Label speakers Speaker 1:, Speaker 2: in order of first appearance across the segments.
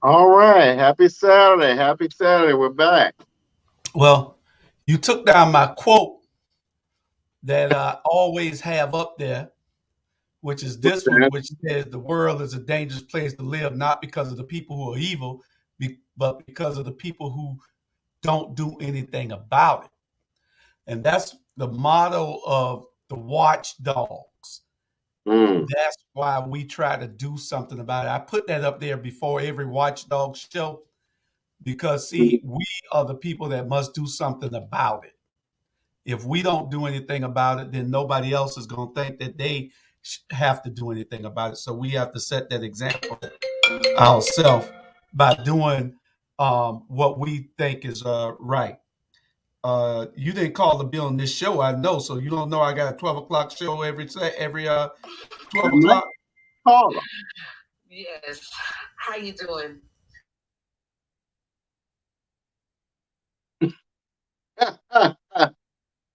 Speaker 1: All right. Happy Saturday. Happy Saturday. We're back.
Speaker 2: Well, you took down my quote that I always have up there, which is
Speaker 1: What's
Speaker 2: this one,
Speaker 1: that?
Speaker 2: which says the world is a dangerous place to live, not because of the people who are evil, but because of the people who don't do anything about it. And that's the motto of the watchdogs.
Speaker 1: Mm.
Speaker 2: That's why we try to do something about it. I put that up there before every watchdog show because, see, we are the people that must do something about it. If we don't do anything about it, then nobody else is going to think that they have to do anything about it. So we have to set that example ourselves by doing what we think is right. You didn't call to be on this show, I know. So you don't know I got a 12 o'clock show every 12 o'clock.
Speaker 1: Caller.
Speaker 3: Yes. How you doing?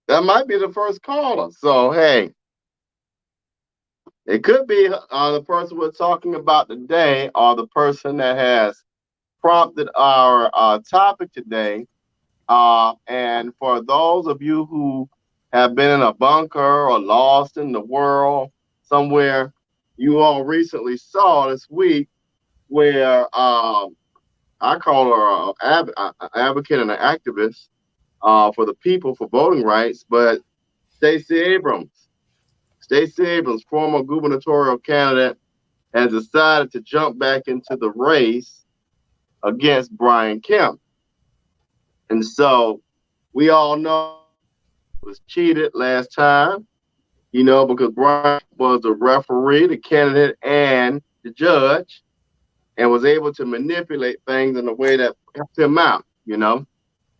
Speaker 1: That might be the first caller. So, hey, it could be the person we're talking about today or the person that has prompted our topic today. And for those of you who have been in a bunker or lost in the world somewhere, you all recently saw this week where I call her an advocate and an activist for the people for voting rights, but Stacey Abrams, Stacey Abrams, former gubernatorial candidate, has decided to jump back into the race against Brian Kemp. And so we all know was cheated last time, because Brian was the referee, the candidate, and the judge, and was able to manipulate things in a way that helped him out.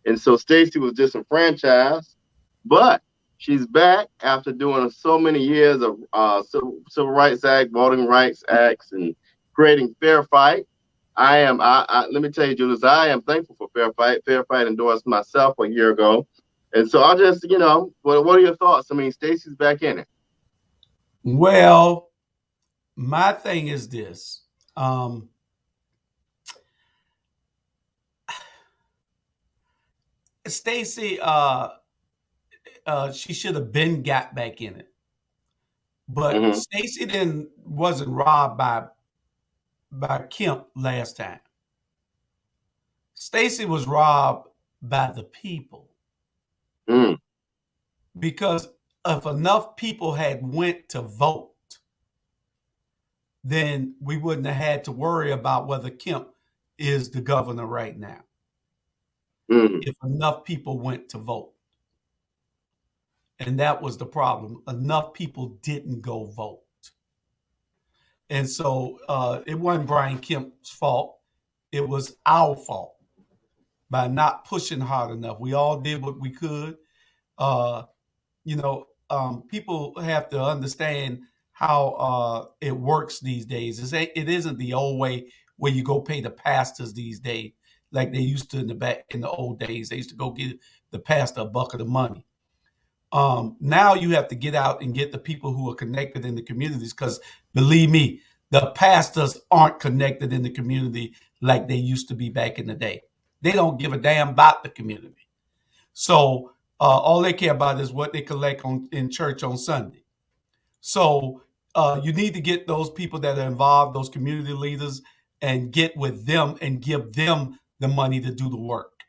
Speaker 1: And so Stacey was disenfranchised, but she's back after doing so many years of Civil Rights Act, Voting Rights Acts, and creating Fair Fight. Let me tell you, Julius, I am thankful for Fair Fight. Fair Fight endorsed myself a year ago. And so I just, what are your thoughts? I mean, Stacey's back in it.
Speaker 2: Well, my thing is this. Um, Stacy, she should have been got back in it. But
Speaker 1: Mm-hmm.
Speaker 2: Stacy didn't wasn't robbed by Kemp last time. Stacy was robbed by the people
Speaker 1: Mm.
Speaker 2: because if enough people had went to vote, then we wouldn't have had to worry about whether Kemp is the governor right now.
Speaker 1: Mm.
Speaker 2: If enough people went to vote. And that was the problem. Enough people didn't go vote. And so it wasn't Brian Kemp's fault. It was our fault by not pushing hard enough. We all did what we could. Uh, people have to understand how it works these days. It isn't the old way where you go pay the pastors these days like they used to in the old days. They used to go give the pastor a bucket of money. Now you have to get out and get the people who are connected in the communities because believe me, the pastors aren't connected in the community like they used to be back in the day. They don't give a damn about the community. So all they care about is what they collect in church on Sunday. So you need to get those people that are involved, those community leaders, and get with them and give them the money to do the work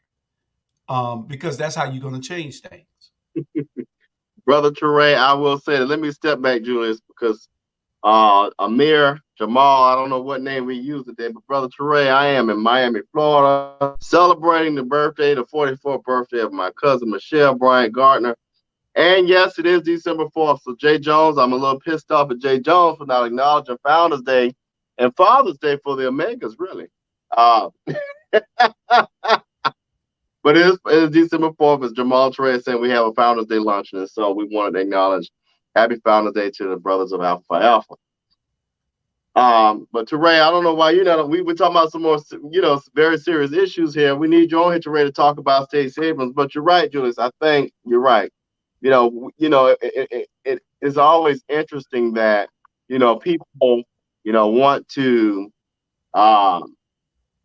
Speaker 2: because that's how you're going to change things.
Speaker 1: Brother Teray, I will say that. Let me step back, Julius, because Amir, Jamal, I don't know what name we use today, but Brother Teray, I am in Miami, Florida, celebrating the 44th birthday of my cousin Michelle Bryant Gardner. And yes, it is December 4th. So Jay Jones, I'm a little pissed off at Jay Jones for not acknowledging Founders Day and Father's Day for the Omegas, really. Uh, but it is December 4th, as Jamal Trey saying we have a Founders Day luncheon. And so we wanted to acknowledge Happy Founders Day to the brothers of Alpha Alpha. But Teray, I don't know why you're not. We're talking about some more, very serious issues here. We need you on here, Teray, to talk about Stacey Abrams. But you're right, Julius. I think you're right. It is always interesting that people want to um,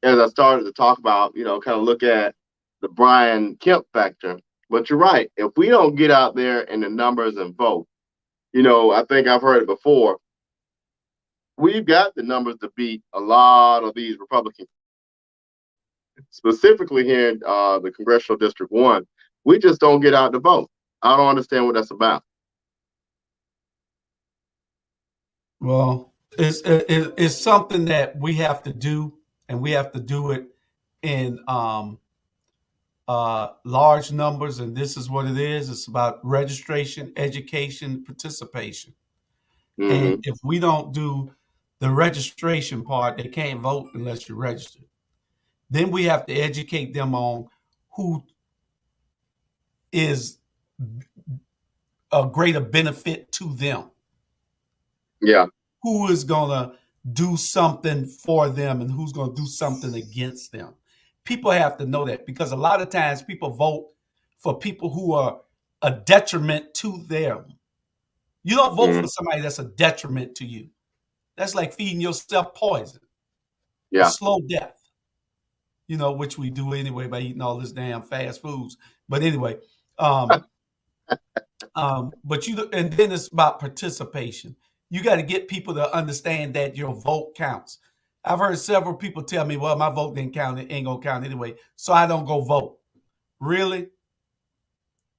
Speaker 1: as I started to talk about, kind of look at the Brian Kemp factor. But you're right. If we don't get out there in the numbers and vote, I think I've heard it before. We've got the numbers to beat a lot of these Republicans, specifically here in the Congressional District 1. We just don't get out to vote. I don't understand what that's about.
Speaker 2: Well, it's something that we have to do, and we have to do it in large numbers. And this is what it is. It's about registration, education, participation. And
Speaker 1: Mm-hmm.
Speaker 2: if we don't do the registration part, they can't vote unless you're registered. Then we have to educate them on who is a greater benefit to them.
Speaker 1: Yeah.
Speaker 2: Who is going to do something for them and who's going to do something against them. People have to know that, because a lot of times people vote for people who are a detriment to them. You don't vote
Speaker 1: Mm-hmm.
Speaker 2: for somebody that's a detriment to you. That's like feeding yourself poison. A
Speaker 1: Yeah.
Speaker 2: slow death, which we do anyway by eating all this damn fast foods. But anyway, and then it's about participation. You got to get people to understand that your vote counts. I've heard several people tell me, well, my vote didn't count. It ain't going to count anyway. So I don't go vote. Really?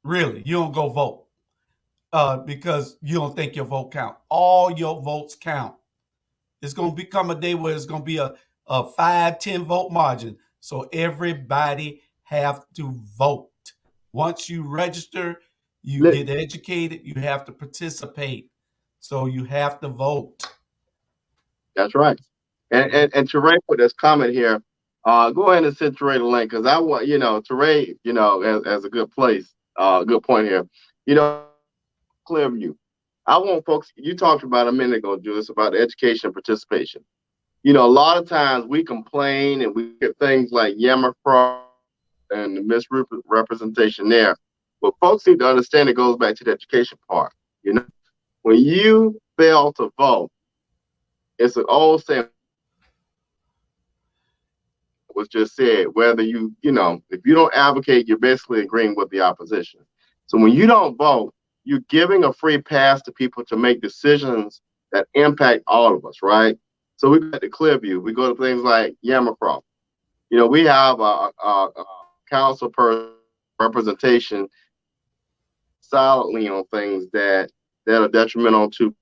Speaker 2: Really? You don't go vote because you don't think your vote count. All your votes count. It's going to become a day where it's going to be a 5-10 vote margin. So everybody have to vote. Once you register, you get educated, you have to participate. So you have to vote.
Speaker 1: That's right. And Teray put this comment here. Go ahead and send Teray the link, because I want, Teray, as a good place, good point here. Clear view. I want folks, you talked about a minute ago, Julius, about education and participation. A lot of times we complain and we get things like Yammer and the misrepresentation there. But folks need to understand it goes back to the education part. When you fail to vote, it's an old saying was just said, whether if you don't advocate, you're basically agreeing with the opposition. So when you don't vote, you're giving a free pass to people to make decisions that impact all of us, right? So we got the clear view. We go to things like Yamacroft. We have a council person representation solidly on things that are detrimental to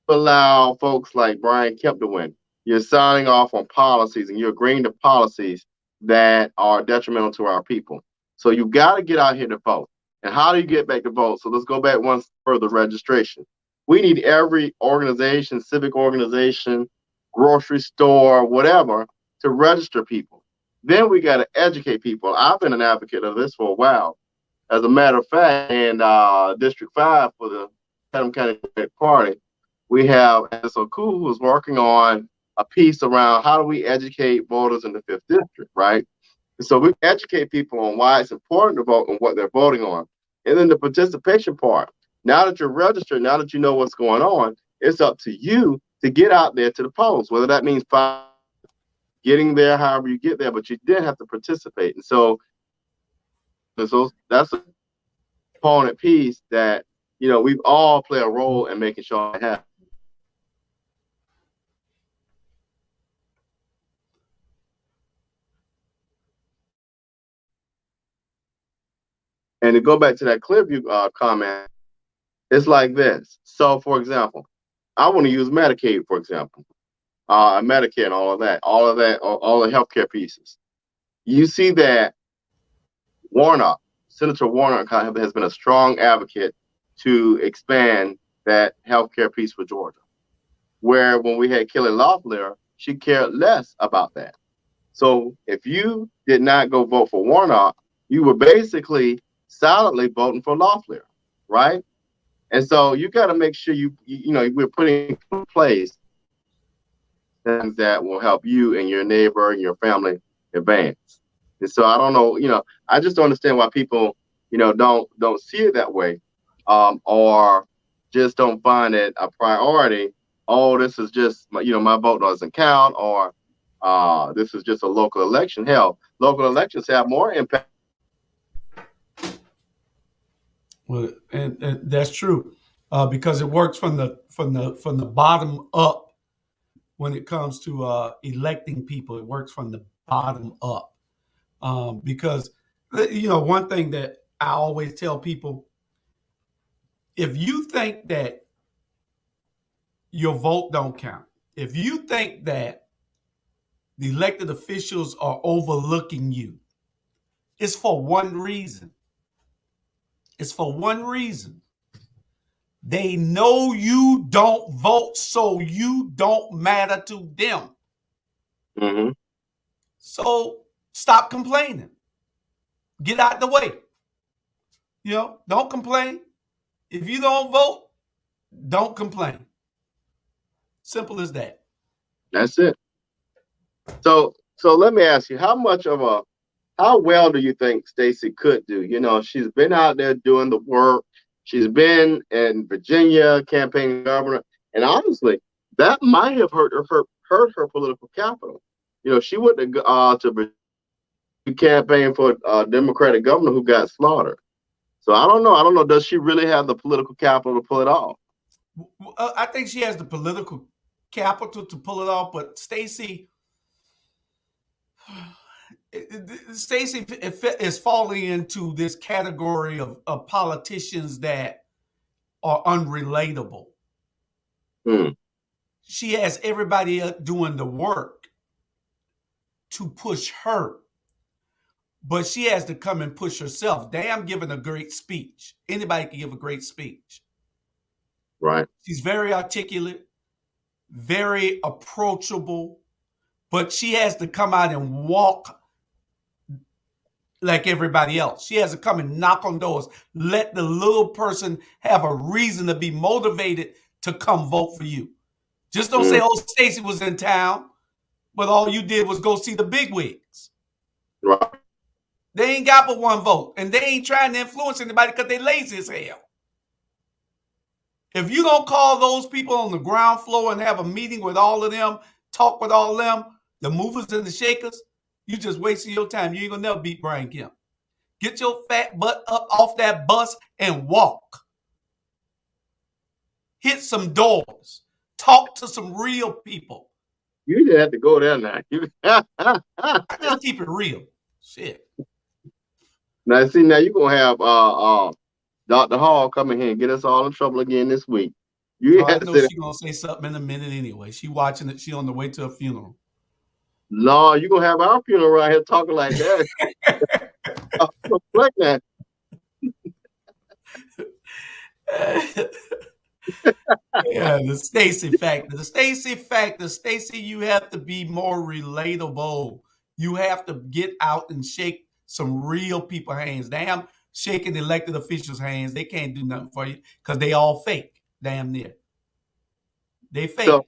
Speaker 1: allow folks like Brian Kemp to win. You're signing off on policies and you're agreeing to policies that are detrimental to our people. So you got to get out here to vote. And how do you get back to vote? So let's go back one further, registration. We need every organization, civic organization, grocery store, whatever, to register people. Then we got to educate people. I've been an advocate of this for a while. As a matter of fact, in District 5 for the Chatham County Party, we have Soku, who's working on a piece around how do we educate voters in the 5th District, right? And so we educate people on why it's important to vote and what they're voting on. And then the participation part. Now that you're registered, now that you know what's going on, it's up to you to get out there to the polls, whether that means getting there, however you get there, but you did have to participate. And so that's a component piece that, we've all play a role in making sure it happens. And to go back to that Clearview comment, it's like this. So, for example, I want to use Medicaid, for example, Medicare and all the healthcare pieces. You see that Senator Warnock has been a strong advocate to expand that healthcare piece for Georgia, where when we had Kelly Loeffler, she cared less about that. So if you did not go vote for Warnock, you were basically silently voting for Loeffler, right? And so you got to make sure we're putting in place things that will help you and your neighbor and your family advance. And so I don't know, I just don't understand why people, don't see it that way, or just don't find it a priority. Oh, this is just, my vote doesn't count, or This is just a local election. Hell, local elections have more impact.
Speaker 2: Well, and that's true, because it works from the bottom up when it comes to electing people. It works from the bottom up, because one thing that I always tell people: if you think that your vote don't count, if you think that the elected officials are overlooking you, it's for one reason. It's for one reason. They know you don't vote, so you don't matter to them.
Speaker 1: Mm-hmm.
Speaker 2: So stop complaining. Get out the way. Don't complain. If you don't vote, don't complain. Simple as that.
Speaker 1: That's it. So let me ask you, how well do you think Stacey could do? She's been out there doing the work. She's been in Virginia campaigning governor, and honestly, that might have hurt her political capital. She went to campaign for a Democratic governor who got slaughtered. So I don't know. I don't know. Does she really have the political capital to pull it off?
Speaker 2: I think she has the political capital to pull it off, but Stacey is falling into this category of politicians that are unrelatable.
Speaker 1: Hmm.
Speaker 2: She has everybody doing the work to push her, but she has to come and push herself. Damn, giving a great speech. Anybody can give a great speech.
Speaker 1: Right.
Speaker 2: She's very articulate, very approachable, but she has to come out and walk like everybody else. She has to come and knock on doors. Let the little person have a reason to be motivated to come vote for you. Just don't say, oh, Stacey was in town, but all you did was go see the bigwigs.
Speaker 1: Right.
Speaker 2: They ain't got but one vote, and they ain't trying to influence anybody because they lazy as hell. If you don't call those people on the ground floor and have a meeting with all of them, talk with all of them, the movers and the shakers, you just wasting your time. You ain't gonna never beat Brian Kemp. Get your fat butt up off that bus and walk. Hit some doors. Talk to some real people.
Speaker 1: You didn't have to go there now.
Speaker 2: I just keep it real. Shit.
Speaker 1: Now you're gonna have Dr. Hall come in here and get us all in trouble again this week.
Speaker 2: I know she's gonna say something in a minute anyway. She watching it. She on the way to a funeral.
Speaker 1: No, you're gonna have our funeral right here talking like that. Like that.
Speaker 2: Yeah, the Stacey factor. The Stacey factor. Stacey, you have to be more relatable. You have to get out and shake some real people hands. Damn, shaking elected officials' hands. They can't do nothing for you because they all fake. Damn near. They fake. So,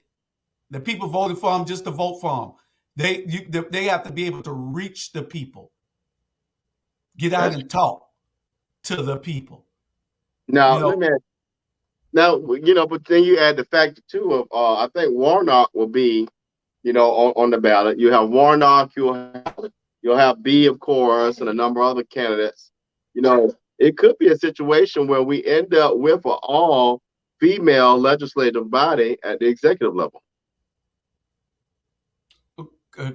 Speaker 2: the people voted for them just to vote for them. They have to be able to reach the people. Get out and talk to the people.
Speaker 1: Now, let me ask. Now, but then you add the factor too of I think Warnock will be, on the ballot. You have Warnock, you'll have B, of course, and a number of other candidates. It could be a situation where we end up with an all-female legislative body at the executive level.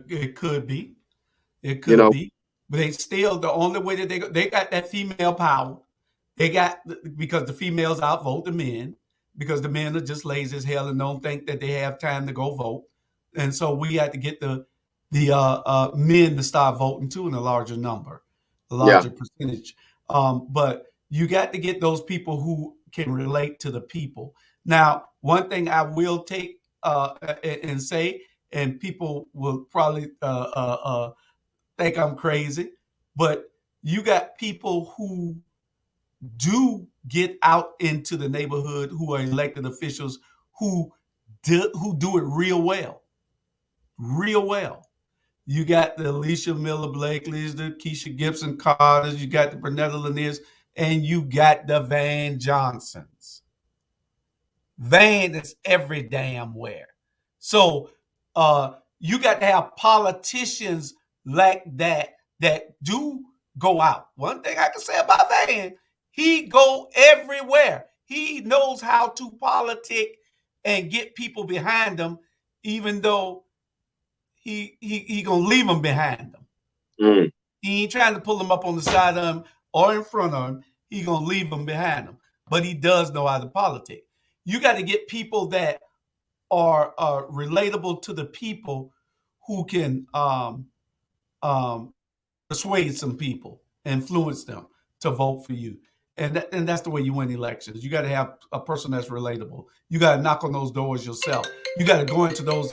Speaker 2: It could be. It could be. But they still, the only way that they got that female power. They got, because the females outvote the men, because the men are just lazy as hell and don't think that they have time to go vote. And so we had to get the men to start voting too in a larger number, a larger percentage. But you got to get those people who can relate to the people. Now, one thing I will take and say, and people will probably think I'm crazy, but you got people who do get out into the neighborhood, who are elected officials, who do it real well. You got the Alicia Miller Blakeleys, the Keisha Gibson Carters, you got the Bernetta Laniers, and you got the Van Johnsons. Van is every damn where. So you got to have politicians like that do go out. One thing I can say about Van, he go everywhere. He knows how to politic and get people behind him, even though he gonna leave them behind him.
Speaker 1: Mm.
Speaker 2: He ain't trying to pull them up on the side of him or in front of him. He gonna leave them behind him. But he does know how to politic. You got to get people that are relatable to the people who can persuade some people, influence them to vote for you. And that's the way you win elections. You got to have a person that's relatable. You got to knock on those doors yourself. You got to go into those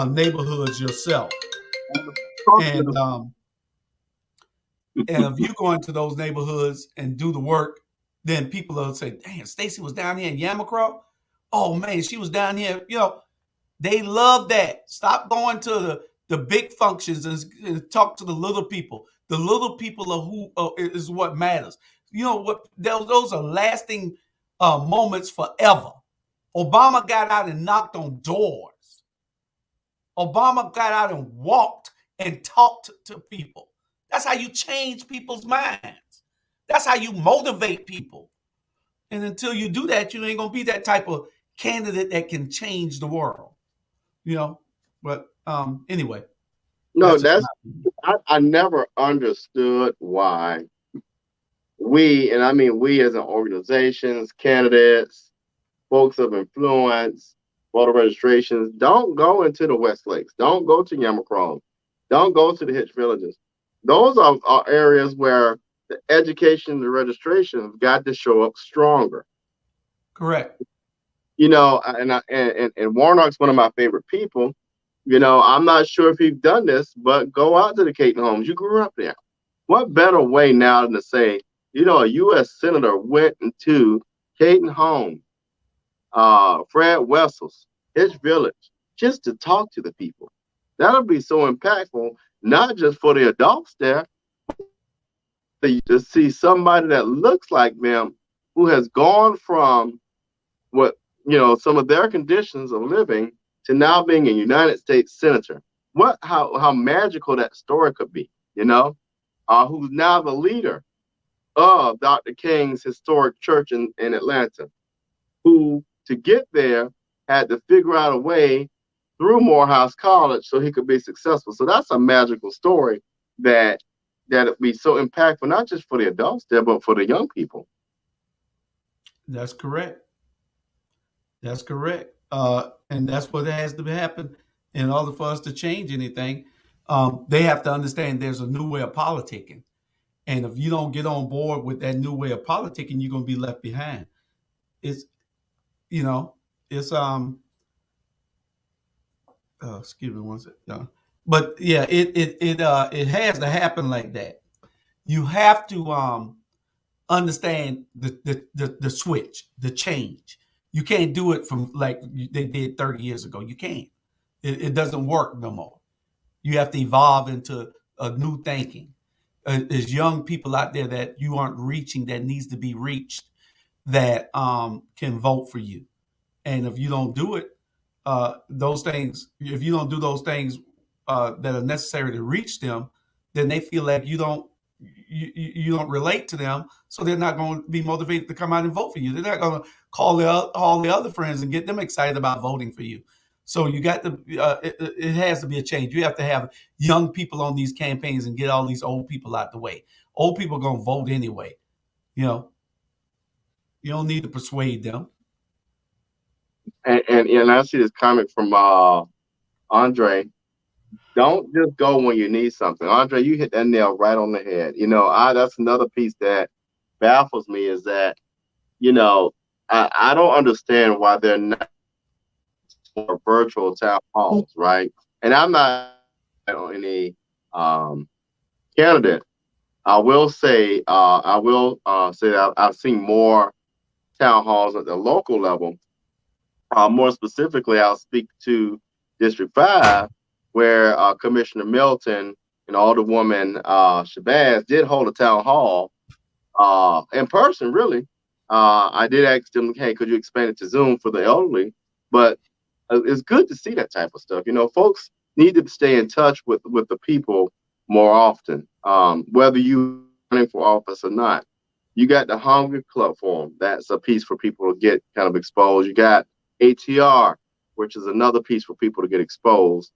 Speaker 2: neighborhoods yourself. And if you go into those neighborhoods and do the work, then people will say, "Damn, Stacey was down here in Yamacraw. Oh man, she was down here." They love that. Stop going to the big functions and talk to the little people. The little people are who is what matters. You know what? Those are lasting moments forever. Obama got out and knocked on doors. Obama got out and walked and talked to people. That's how you change people's minds. That's how you motivate people. And until you do that, you ain't gonna be that type of candidate that can change the world. But anyway.
Speaker 1: No, I never understood why we, and I mean we as an organizations, candidates, folks of influence, voter registrations, don't go into the West Lakes, don't go to Yamacraw, don't go to the Hitch Villages. Those are areas where the education and the registration have got to show up stronger.
Speaker 2: Correct.
Speaker 1: And Warnock's one of my favorite people. I'm not sure if you've done this, but go out to the Caton homes. You grew up there. What better way now than to say, a U.S. Senator went into Caton Home, Fred Wessels, Hitch Village, just to talk to the people. That'll be so impactful, not just for the adults there, to see somebody that looks like them who has gone from what, some of their conditions of living to now being a United States Senator. How magical that story could be, who's now the leader of Dr. King's historic church in Atlanta, who to get there had to figure out a way through Morehouse College so he could be successful. So that's a magical story that it'd be so impactful, not just for the adults there, but for the young people.
Speaker 2: That's correct. That's correct. And that's what has to happen in order for us to change anything. They have to understand there's a new way of politicking. And if you don't get on board with that new way of politicking, you're going to be left behind. It's excuse me one second. But yeah, it has to happen like that. You have to understand the switch, the change. You can't do it from like they did 30 years ago. You can't. It doesn't work no more. You have to evolve into a new thinking. There's young people out there that you aren't reaching that needs to be reached that can vote for you. And if you don't do it, if you don't do those things that are necessary to reach them, then they feel like you don't relate to them, so they're not going to be motivated to come out and vote for you. They're not going to call all the other friends and get them excited about voting for you. So you got to. It has to be a change. You have to have young people on these campaigns and get all these old people out the way. Old people are going to vote anyway. You don't need to persuade them.
Speaker 1: And I see this comment from Andre. Don't just go when you need something. Andre, you hit that nail right on the head. That's another piece that baffles me is that, I don't understand why they're not more virtual town halls, right? And I'm not on any candidate. I will say that I've seen more town halls at the local level. More specifically, I'll speak to District 5, where Commissioner Milton and Alderwoman Shabazz did hold a town hall in person, really. I did ask them, hey, could you expand it to Zoom for the elderly? But it's good to see that type of stuff. Folks need to stay in touch with the people more often, whether you running for office or not. You got the Hungry Club Forum. That's a piece for people to get kind of exposed. You got ATR, which is another piece for people to get exposed.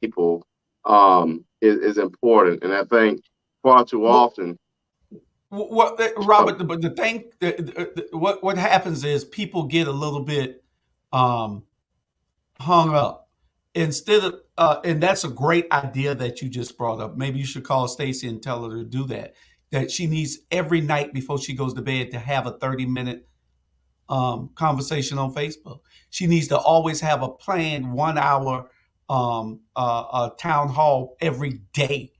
Speaker 1: People is important, and I think far too
Speaker 2: Well,
Speaker 1: often.
Speaker 2: Robert, but the thing, what happens is people get a little bit um, hung up instead of, and that's a great idea that you just brought up. Maybe you should call Stacey and tell her to do that. That she needs every night before she goes to bed to have a 30-minute conversation on Facebook. She needs to always have a planned 1 hour town hall every day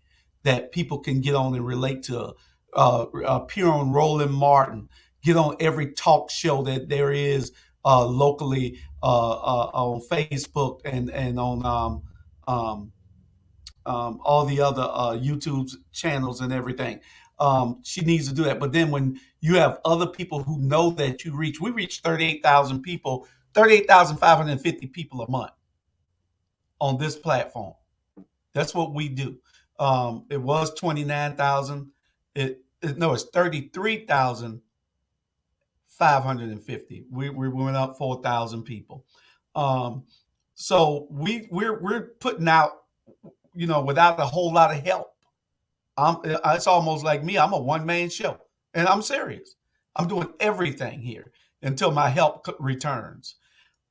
Speaker 2: that people can get on and relate to. Appear on Roland Martin, get on every talk show that there is locally on Facebook and on um, all the other YouTube channels and everything. She needs to do that. But then when you have other people who know that we reach 38,000 people, 38,550 people a month on this platform. That's what we do. It was 29,000. No, it's 33,550. We went up 4,000 people. Um, so we're putting out, without a whole lot of help. It's almost like me. I'm a one-man show, and I'm serious. I'm doing everything here until my help returns.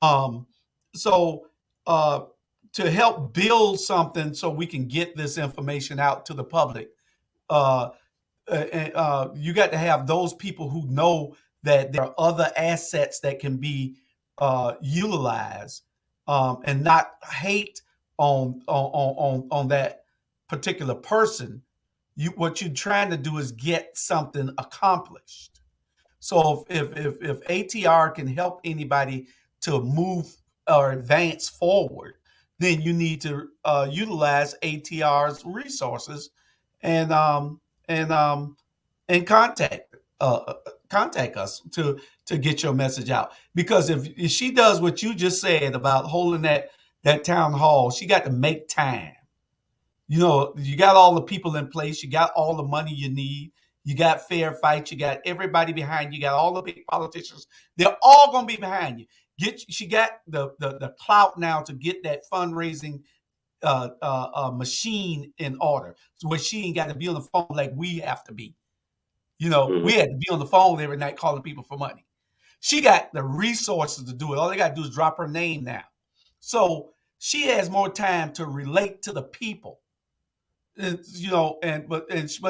Speaker 2: Um, so uh, to help build something so we can get this information out to the public, uh, you got to have those people who know that there are other assets that can be utilized, and not hate on that particular person. What you're trying to do is get something accomplished. So if ATR can help anybody to move or advance forward, then you need to utilize ATR's resources and and and contact us to get your message out. Because if she does what you just said about holding that town hall, she got to make time. You got all the people in place, you got all the money you need, you got fair fights, you got everybody behind you, got all the big politicians. They're all gonna be behind you. She got the clout now to get that fundraising machine in order, so where she ain't got to be on the phone like we have to be. We had to be on the phone every night calling people for money. She got the resources to do it. All they got to do is drop her name now. So she has more time to relate to the people. But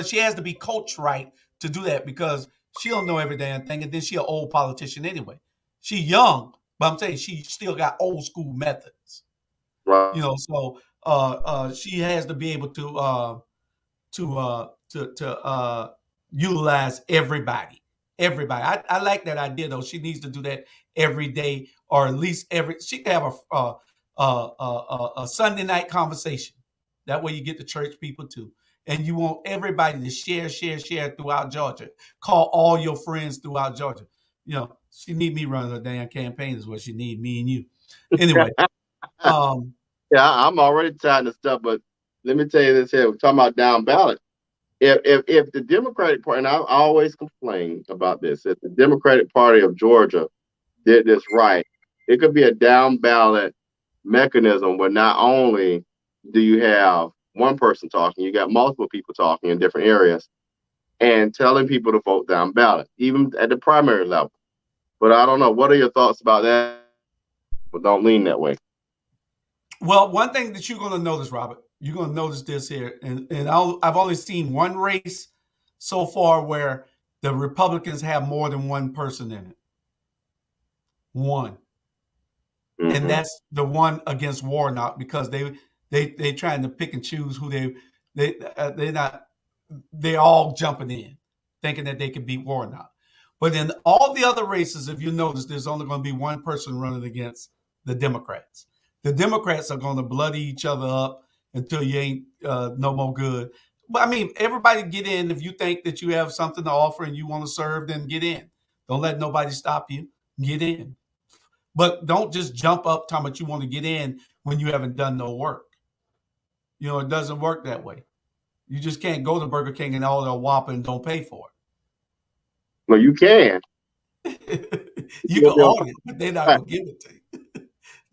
Speaker 2: she has to be coached right to do that, because she don't know every damn thing, and then she an old politician anyway. She young, but I'm saying she still got old school methods.
Speaker 1: Right.
Speaker 2: So she has to be able to utilize everybody. Everybody. I like that idea though. She needs to do that every day, or at least she can have a Sunday night conversation. That way you get the church people too. And you want everybody to share throughout Georgia. Call all your friends throughout Georgia. She need me running a damn campaign is what she need, me and you. Anyway.
Speaker 1: Yeah, I'm already tired of stuff, but let me tell you this here. We're talking about down ballot. If the Democratic Party, and I always complain about this, if the Democratic Party of Georgia did this right, it could be a down ballot mechanism where not only do you have one person talking, you got multiple people talking in different areas and telling people to vote down ballot, even at the primary level. But I don't know. What are your thoughts about that? But don't lean that way.
Speaker 2: Well, one thing that you're going to notice, Robert, you're going to notice this here, and I've only seen one race so far where the Republicans have more than one person in it. One.
Speaker 1: Mm-hmm.
Speaker 2: And that's the one against Warnock, because they trying to pick and choose who they're all jumping in, thinking that they can beat Warnock. But in all the other races, if you notice, there's only going to be one person running against the Democrats. The Democrats are going to bloody each other up until you ain't no more good. But I mean, everybody get in. If you think that you have something to offer and you want to serve, then get in. Don't let nobody stop you. Get in. But don't just jump up talking about you want to get in when you haven't done no work. It doesn't work that way. You just can't go to Burger King and order a Whopper and don't pay for
Speaker 1: Well, you can.
Speaker 2: it. You can order it, but they're not going to give it to you.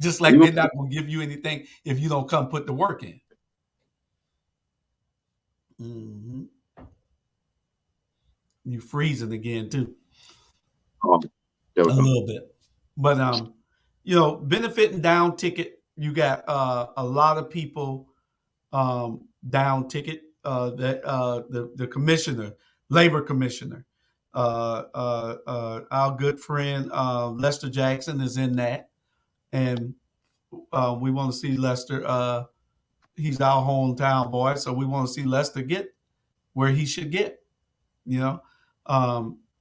Speaker 2: Just like they're not going to give you anything if you don't come put the work in. Mm-hmm. You freezing again too.
Speaker 1: Oh,
Speaker 2: a little bit. But benefiting down ticket, you got a lot of people down ticket. The commissioner, labor commissioner, our good friend Lester Jackson is in that, and we want to see Lester. He's our hometown boy, so we want to see Lester get where he should get.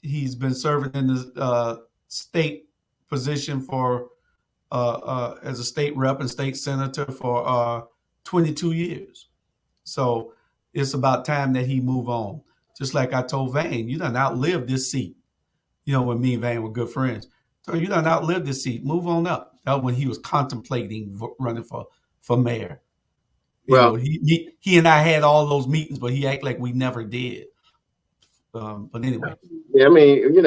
Speaker 2: He's been serving in the state position for as a state rep and state senator for 22 years. So it's about time that he move on. Just like I told Van, you done outlived this seat. When me and Van were good friends. So you done outlived this seat. Move on up. That was when he was contemplating running for mayor. He and I had all those meetings, but he acted like we never did. But anyway.
Speaker 1: Yeah, I mean,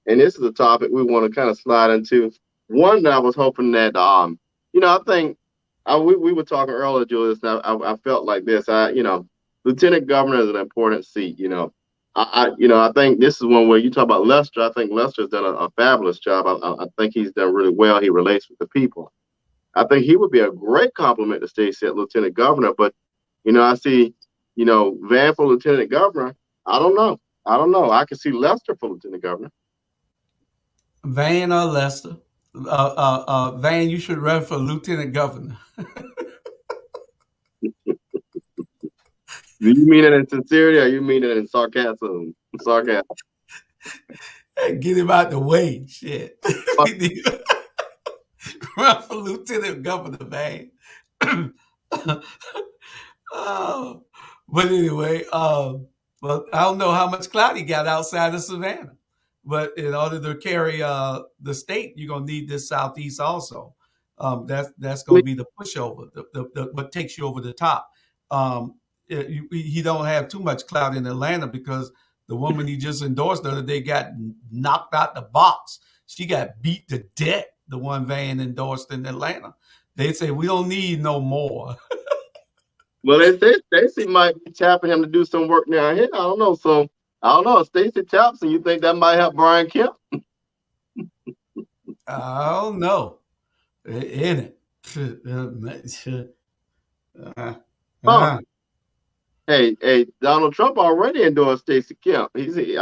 Speaker 1: and this is a topic we want to kind of slide into. One that I was hoping that, I think we were talking earlier, Julius. Now I felt like this. Lieutenant governor is an important seat. I think this is one where you talk about Lester. I think Lester's done a fabulous job. I think he's done really well. He relates with the people. I think he would be a great compliment to Stacey at lieutenant governor. But I see, Van for lieutenant governor. I don't know. I can see Lester for lieutenant governor.
Speaker 2: Van or Lester? Van, you should run for lieutenant governor.
Speaker 1: Do you mean it in sincerity or you mean it in sarcasm?
Speaker 2: Get him out the way. Shit. Run for lieutenant governor, man. But anyway, well, I don't know how much clout he got outside of Savannah. But in order to carry the state, you're gonna need this southeast also. That's gonna be the pushover, the what takes you over the top. He don't have too much clout in Atlanta because the woman he just endorsed the other day got knocked out the box. She got beat to death. The one Van endorsed in Atlanta. They say we don't need no more.
Speaker 1: Well, they say Stacey might be tapping him to do some work down here. I don't know. So I don't know. Stacey taps, and you think that might help Brian Kemp?
Speaker 2: I don't know. In it.
Speaker 1: Hey, Donald Trump already endorsed Stacey Kemp. Stacey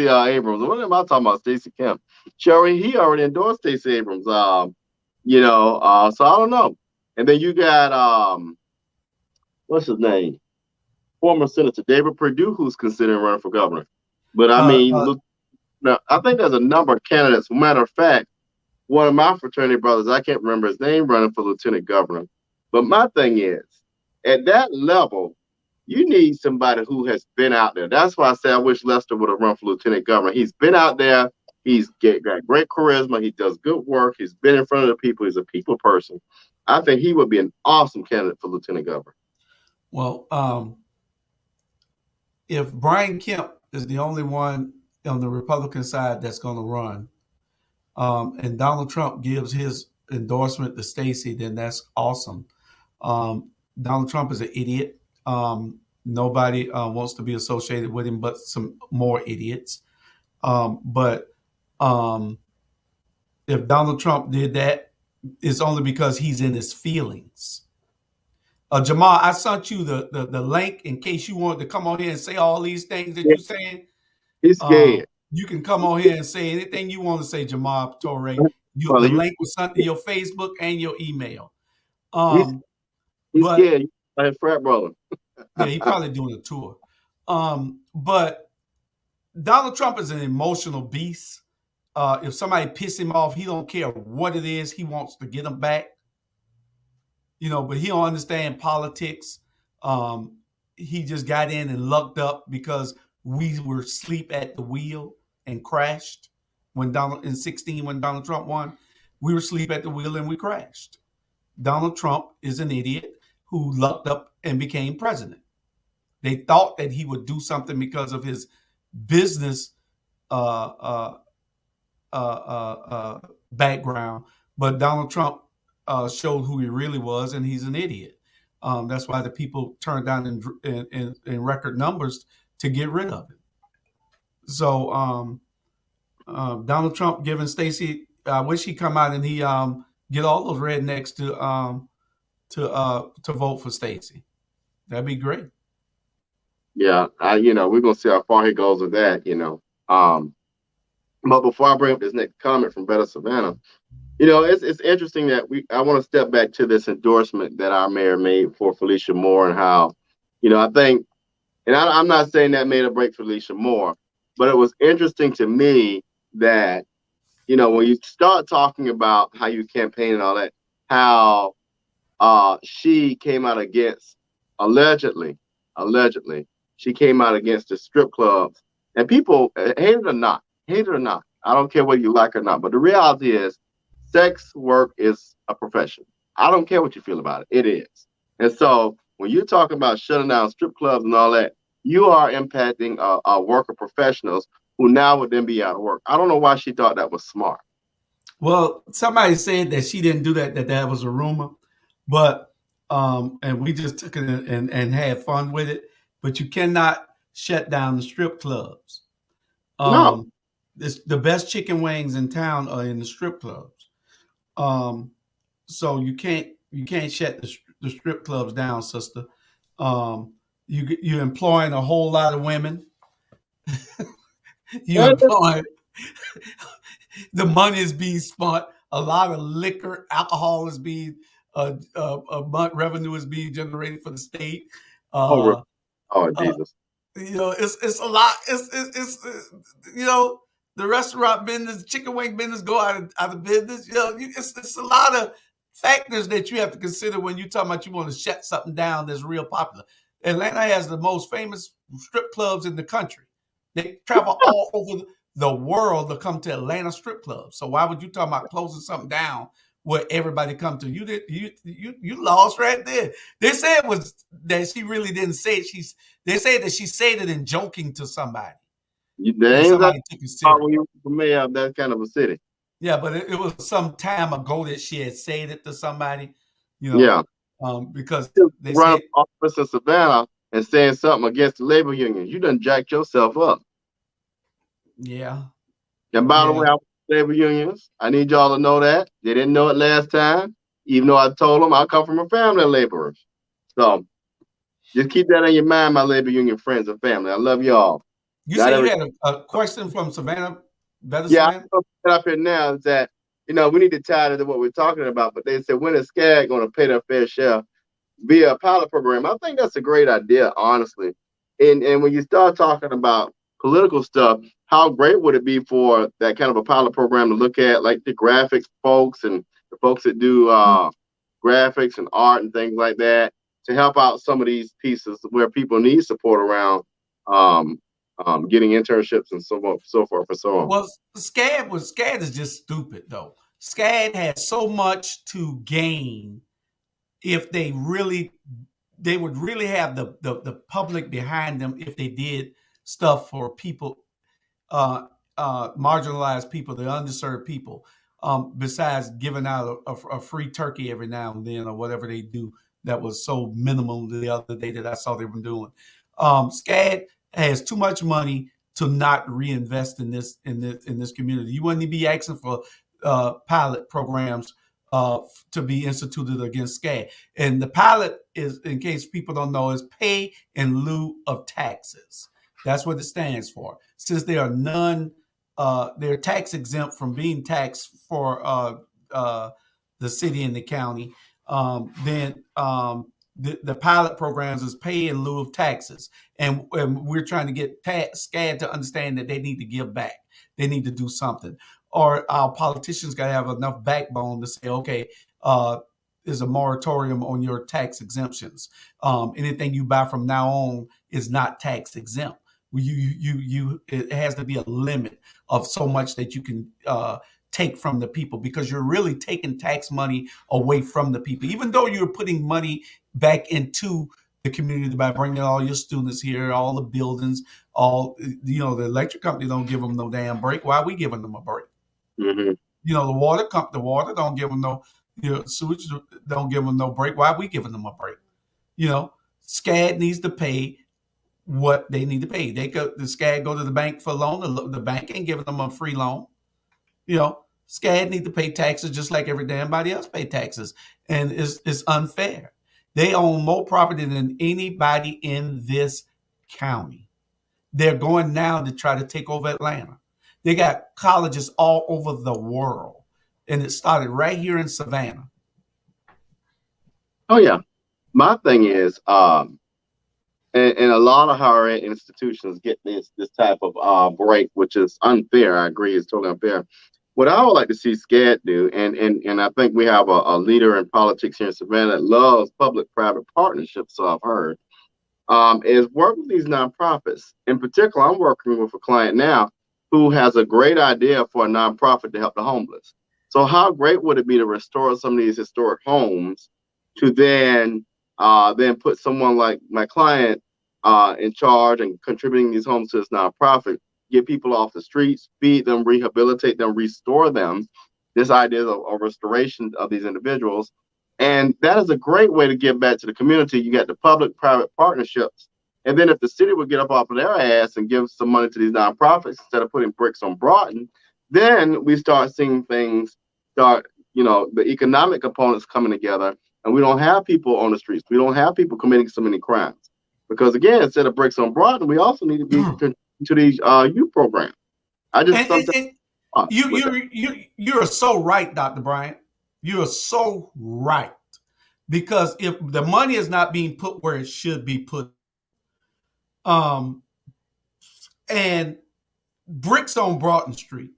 Speaker 1: Abrams. What am I talking about? Stacey Kemp. Sherry, he already endorsed Stacey Abrams. So I don't know. And then you got what's his name? Former Senator David Perdue, who's considering running for governor. But look, now I think there's a number of candidates. Matter of fact, one of my fraternity brothers, I can't remember his name, running for lieutenant governor. But my thing is, at that level, you need somebody who has been out there. That's why I say I wish Lester would have run for lieutenant governor. He's been out there. He's got great charisma. He does good work. He's been in front of the people. He's a people person. I think he would be an awesome candidate for lieutenant governor.
Speaker 2: Well, if Brian Kemp is the only one on the Republican side that's going to run, and Donald Trump gives his endorsement to Stacey, then that's awesome. Donald Trump is an idiot. Nobody wants to be associated with him but some more idiots. But if Donald Trump did that, it's only because he's in his feelings. Jamal, I sent you the link in case you wanted to come on here and say all these things that you're saying.
Speaker 1: He's scared.
Speaker 2: You can come on here and say anything you want to say, Jamal Torre. The link was sent to your Facebook and your email.
Speaker 1: He's scared. Like frat brother.
Speaker 2: Yeah, he's probably doing a tour. But Donald Trump is an emotional beast. If somebody piss him off, he don't care what it is. He wants to get them back. But he don't understand politics. He just got in and lucked up because we were asleep at the wheel and crashed in 2016 when Donald Trump won. we were asleep at the wheel and we crashed. Donald Trump is an idiot who lucked up and became president. They thought that he would do something because of his business uh, uh, background, but Donald Trump showed who he really was, and he's an idiot. That's why the people turned down in record numbers to get rid of him. So Donald Trump giving Stacey, I wish he'd come out and he get all those rednecks to vote for Stacey. That'd be great.
Speaker 1: Yeah, we're gonna see how far he goes with that. But before I bring up this next comment from Better Savannah, it's interesting that I want to step back to this endorsement that our mayor made for Felicia Moore and how, I think, and I'm not saying that made or break Felicia Moore, but it was interesting to me that, when you start talking about how you campaign and all that, how she came out against, allegedly, she came out against the strip clubs, and people, hate it or not, I don't care whether you like it or not, but the reality is sex work is a profession. I don't care what you feel about it. It is. And so when you talk about shutting down strip clubs and all that, you are impacting worker professionals who now would then be out of work. I don't know why she thought that was smart.
Speaker 2: Well, somebody said that she didn't do that was a rumor, but and we just took it and had fun with it. But you cannot shut down the strip clubs.
Speaker 1: No.
Speaker 2: The best chicken wings in town are in the strip clubs. So you can't shut the strip clubs down, sister. You're employing a whole lot of women. You're employing the money is being spent. A lot of liquor, alcohol is being revenue is being generated for the state.
Speaker 1: Oh Jesus!
Speaker 2: It's a lot. It's the restaurant business, chicken wing business go out of business. It's a lot of factors that you have to consider when you talking about you want to shut something down that's real popular. Atlanta has the most famous strip clubs in the country. They travel all over the world to come to Atlanta strip clubs. So why would you talk about closing something down where everybody come to? You lost right there. They said was that she really didn't say it. They said that she said it in joking to somebody.
Speaker 1: Somebody took it serious. When you were mayor of that kind of a city.
Speaker 2: Yeah, but it was some time ago that she had said it to somebody. Yeah. Because
Speaker 1: they run office in Savannah and saying something against the labor union, you done jacked yourself up.
Speaker 2: Yeah.
Speaker 1: And by the way, I was labor unions. I need y'all to know that. They didn't know it last time, even though I told them I come from a family of laborers. So just keep that in your mind, my labor union friends and family. I love y'all.
Speaker 2: You said you had a question from Savannah?
Speaker 1: Savannah? I'm up here now is that, we need to tie it to what we're talking about, but they said, when is SCAG going to pay their fair share via a pilot program? I think that's a great idea, honestly. And when you start talking about political stuff, how great would it be for that kind of a pilot program to look at, like the graphics folks and the folks that do graphics and art and things like that, to help out some of these pieces where people need support around getting internships and so forth and so on.
Speaker 2: Well, SCAD is just stupid though. SCAD has so much to gain if they would really have the public behind them if they did stuff for people, marginalized people, the underserved people, besides giving out a free turkey every now and then or whatever they do. That was so minimal the other day that I saw they were doing. SCAD has too much money to not reinvest in this community. You wouldn't be asking for pilot programs to be instituted against SCAD. And the pilot is, in case people don't know, is pay in lieu of taxes. That's what it stands for. Since they are they're tax exempt from being taxed for the city and the county, then the pilot programs is pay in lieu of taxes. And we're trying to get SCAD to understand that they need to give back. They need to do something. Or our politicians got to have enough backbone to say, okay, there's a moratorium on your tax exemptions. Anything you buy from now on is not tax exempt. It has to be a limit of so much that you can take from the people, because you're really taking tax money away from the people, even though you're putting money back into the community by bringing all your students here, all the buildings, all, the electric company don't give them no damn break. Why are we giving them a break?
Speaker 1: Mm-hmm.
Speaker 2: The water don't give them no, sewage don't give them no break. Why are we giving them a break? SCAD needs to pay what they need to pay. The SCAD go to the bank for a loan. The bank ain't giving them a free loan. SCAD need to pay taxes just like every damn body else pay taxes, and it's unfair. They own more property than anybody in this county. They're going now to try to take over Atlanta. They got colleges all over the world, and it started right here in Savannah.
Speaker 1: Oh yeah, my thing is, and a lot of higher ed institutions get this type of break, which is unfair. I agree, it's totally unfair. What I would like to see SCAD do, and I think we have a leader in politics here in Savannah that loves public-private partnerships, so I've heard, is work with these nonprofits. In particular, I'm working with a client now who has a great idea for a nonprofit to help the homeless. So how great would it be to restore some of these historic homes to then put someone like my client in charge and contributing these homes to this nonprofit, get people off the streets, feed them, rehabilitate them, restore them. This idea of restoration of these individuals. And that is a great way to give back to the community. You got the public-private partnerships. And then if the city would get up off of their ass and give some money to these nonprofits instead of putting bricks on Broughton, then we start seeing things the economic components coming together, and we don't have people on the streets. We don't have people committing so many crimes. Because again, instead of bricks on Broughton, we also need to be to these youth programs. I just
Speaker 2: you're so right, Dr. Bryant. You are so right. Because if the money is not being put where it should be put, and bricks on Broughton Street,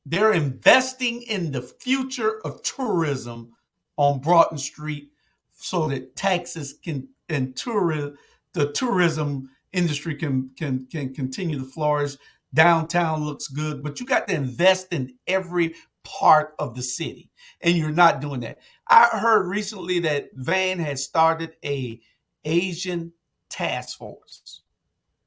Speaker 2: they're investing in the future of tourism on Broughton Street so that taxes can and the tourism industry can continue to flourish. Downtown looks good, but you got to invest in every part of the city, and you're not doing that. I heard recently that Van has started a Asian task force,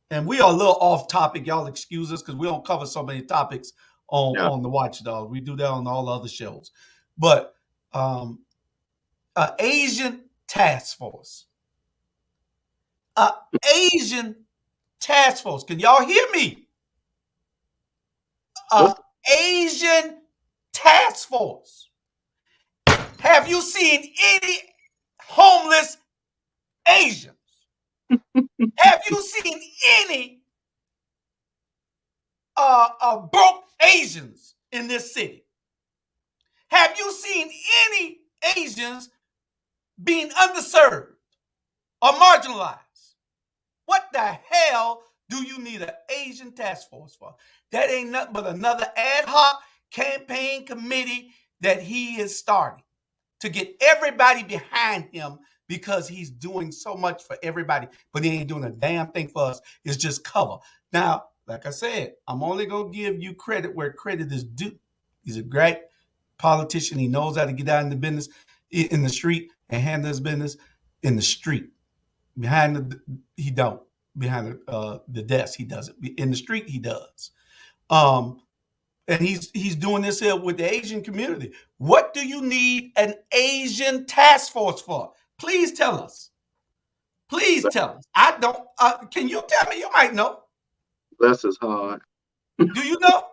Speaker 2: and we are a little off topic. Y'all excuse us because we don't cover so many topics on the Watchdog. We do that on all the other shows, but Asian task force, Asian task force. Can y'all hear me? Asian task force. Have you seen any homeless Asians? Have you seen any broke Asians in this city? Have you seen any Asians being underserved or marginalized? What the hell do you need an Asian task force for? That ain't nothing but another ad hoc campaign committee that he is starting to get everybody behind him because he's doing so much for everybody, but he ain't doing a damn thing for us. It's just cover. Now, like I said, I'm only going to give you credit where credit is due. He's a great politician. He knows how to get out in the business, in the street, and handle his business in the street. He don't. Behind the desk, he does it. In the street, he does. And he's doing this here with the Asian community. What do you need an Asian task force for? Please tell us. Please tell us. I don't. Can you tell me? You might know.
Speaker 1: Bless his heart.
Speaker 2: Do you know?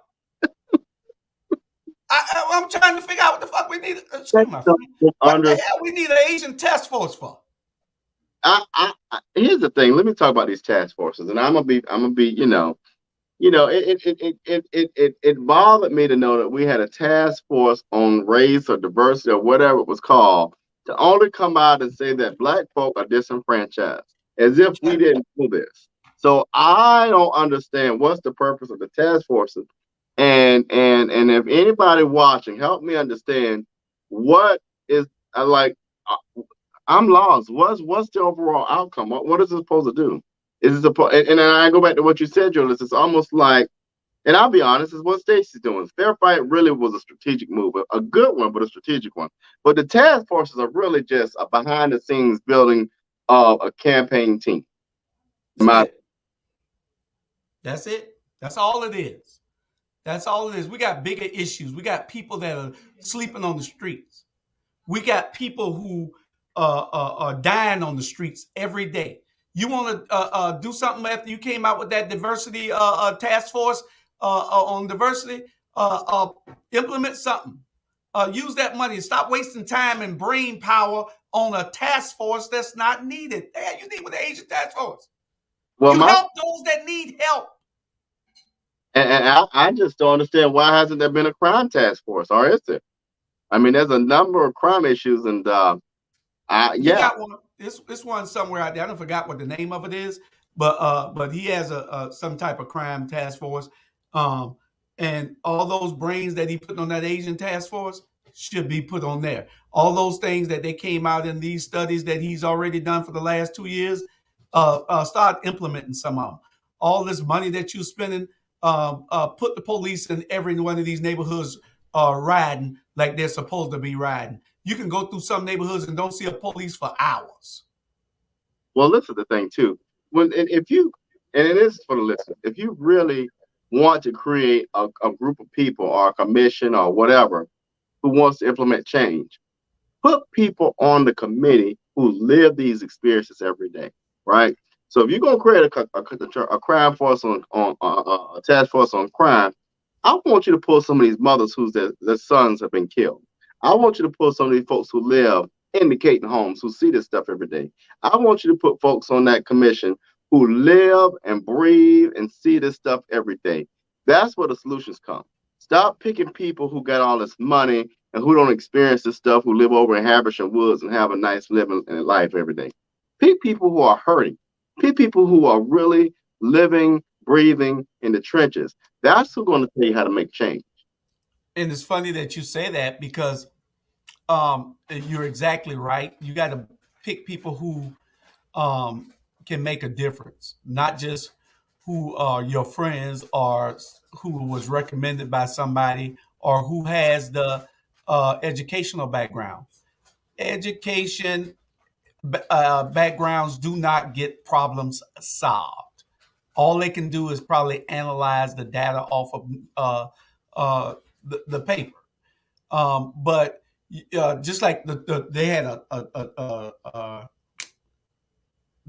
Speaker 2: I'm trying to figure out what the fuck we need. What the hell we need an Asian task force for?
Speaker 1: Here's the thing. Let me talk about these task forces, and I'm gonna be, it bothered me to know that we had a task force on race or diversity or whatever it was called to only come out and say that Black folk are disenfranchised, as if we didn't do this. So I don't understand what's the purpose of the task forces, and if anybody watching, help me understand what is I'm lost. What's the overall outcome? What is it supposed to do? Is it supposed? And I go back to what you said, Julius. It's almost like And I'll be honest, is what Stacey's doing. Fair fight really was a strategic move, a good one, but a strategic one. But the task forces are really just a behind the scenes building of a campaign team.
Speaker 2: That's it. That's it. That's all it is. That's all it is. We got bigger issues. We got people that are sleeping on the streets. We got people who are dying on the streets every day. You want to do something after you came out with that diversity task force on diversity? Implement something. Use that money. Stop wasting time and brain power on a task force that's not needed. Hey, you need with the Asian task force.
Speaker 1: Well,
Speaker 2: you help those that need help.
Speaker 1: And I just don't understand, why hasn't there been a crime task force, or is there? I mean, there's a number of crime issues, and
Speaker 2: yeah, got one. This one somewhere out there. I forgot what the name of it is, but he has some type of crime task force, and all those brains that he put on that Asian task force should be put on there. All those things that they came out in these studies that he's already done for the last 2 years, start implementing some of them. All this money that you're spending, put the police in every one of these neighborhoods riding like they're supposed to be riding. You can go through some neighborhoods and don't see a police for hours.
Speaker 1: Well, this is the thing too. And it is for the listener, if you really want to create a group of people or a commission or whatever who wants to implement change, put people on the committee who live these experiences every day, right? So if you're going to create a crime force on a task force on crime, I want you to pull some of these mothers whose their sons have been killed. I want you to pull some of these folks who live in the Caton homes, who see this stuff every day. I want you to put folks on that commission who live and breathe and see this stuff every day. That's where the solutions come. Stop picking people who got all this money and who don't experience this stuff, who live over in Habersham Woods and have a nice living life every day. Pick people who are hurting. Pick people who are really living, breathing in the trenches. That's who's going to tell you how to make change.
Speaker 2: And it's funny that you say that, because you're exactly right. You got to pick people who can make a difference, not just who are your friends or who was recommended by somebody or who has the educational background. Education backgrounds do not get problems solved. All they can do is probably analyze the data off of the paper. But just like they had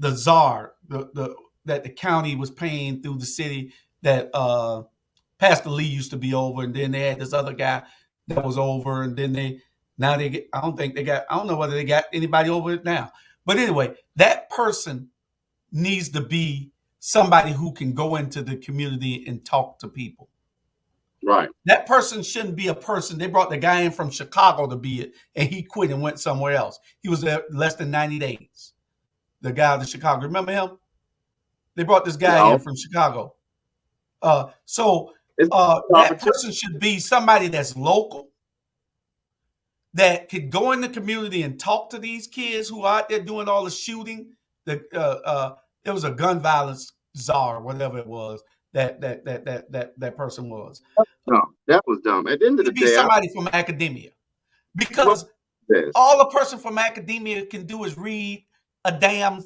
Speaker 2: the czar that the county was paying through the city, that Pastor Lee used to be over, and then they had this other guy that was over, and then I don't know whether they got anybody over it now. But anyway, that person needs to be somebody who can go into the community and talk to people.
Speaker 1: Right.
Speaker 2: That person shouldn't be a person. They brought the guy in from Chicago to be it, and he quit and went somewhere else. He was there less than 90 days. The guy out of Chicago. Remember him? They brought this guy in from Chicago. That person should be somebody that's local, that could go in the community and talk to these kids who are out there doing all the shooting. There was a gun violence czar, whatever it was, that person was.
Speaker 1: No, that was dumb. At the end of the day,
Speaker 2: somebody from academia, because all a person from academia can do is read a damn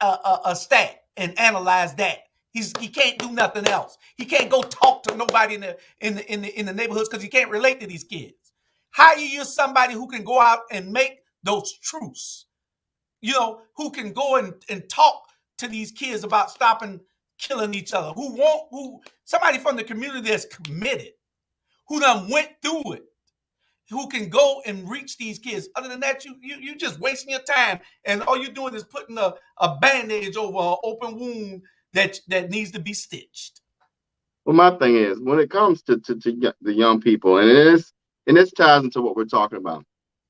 Speaker 2: a stat and analyze that. He can't do nothing else. He can't go talk to nobody in the neighborhoods, because he can't relate to these kids. Hire you somebody who can go out and make those truths, who can go and talk to these kids about stopping killing each other, somebody from the community that's committed, who done went through it, who can go and reach these kids. Other than that, you just wasting your time, and all you're doing is putting a bandage over an open wound that needs to be stitched.
Speaker 1: Well, my thing is, when it comes to the young people, and this ties into what we're talking about,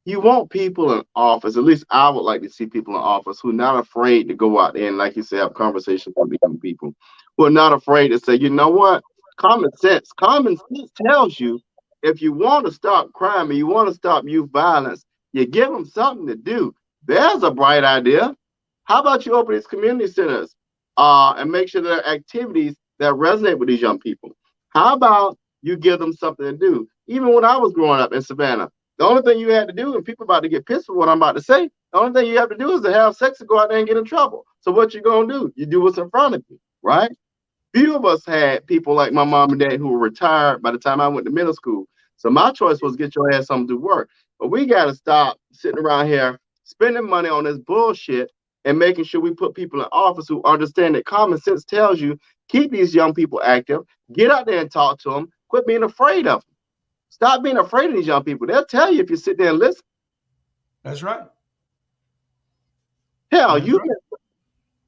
Speaker 1: you want people in office, at least I would like to see people in office who are not afraid to go out there and, like you say, have conversations with the young people, who are not afraid to say, you know what, common sense tells you, if you want to stop crime and you want to stop youth violence, you give them something to do. There's a bright idea. How about you open these community centers and make sure there are activities that resonate with these young people? How about you give them something to do? Even when I was growing up in Savannah, the only thing you had to do, and people about to get pissed with what I'm about to say, the only thing you have to do is to have sex and go out there and get in trouble. So what you gonna do? You do what's in front of you, right? Few of us had people like my mom and dad who were retired by the time I went to middle school. So my choice was get your ass something to work. But we got to stop sitting around here spending money on this bullshit and making sure we put people in office who understand that common sense tells you keep these young people active, get out there and talk to them, quit being afraid of them. Stop being afraid of these young people. They'll tell you if you sit there and listen.
Speaker 2: That's right.
Speaker 1: Hell,
Speaker 2: That's right.